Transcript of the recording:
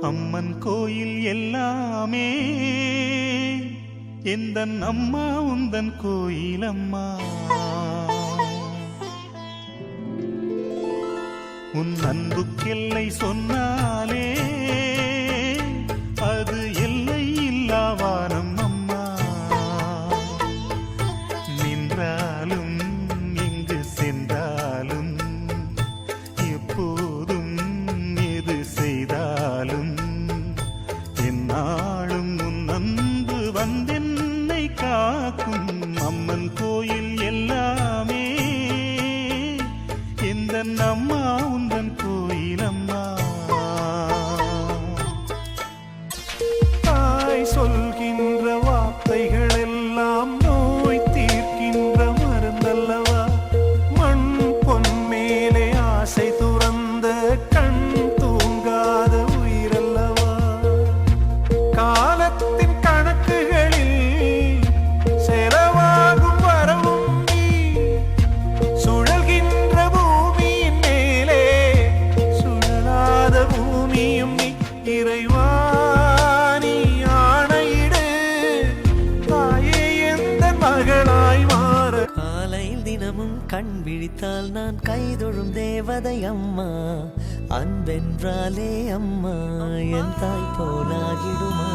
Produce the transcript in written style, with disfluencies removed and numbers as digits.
அம்மன் கோயில் எல்லாமே எந்தன் அம்மா உந்தன் கோயில் அம்மா. உன் அன்புக்கெல்லை சொன்னாலே அது எல்லை இல்லாவானம் அம்மா. நின்றாலும் எங்கு சென்றாலும் எப்போதும் எது செய்தாலும் என்னாலும் உன் அன்பு வந்தென்னை காக்கும். அம்மன் கோயில் எல்லாமே எந்தன் அம்மா உந்தன் கோயில் அம்மா. தாய் சொல்கின்ற வார்த்தைகள் எல்லாம் நோய் தீர்க்கின்ற மருந்தல்லவா. மண் பொன் மேலே ஆசை துறந்த கண் தூங்காத உயிரல்லவா. காலத்தின் கணக்குகளில் செலவாகும் வரவும் நீ. சுழல்கின்ற பூமியின் மேலே சுழலாத பூமியும் நீ. இறைவா நீ ஆணையிடு தாயே எந்த மகளாய் மாற. காலையில் தினமும் கண் விழித்தால் நான் கைதொழும் தேவதை அம்மா. அன்பென்றாலே அம்மா என் தாய் போலாகிடுமா.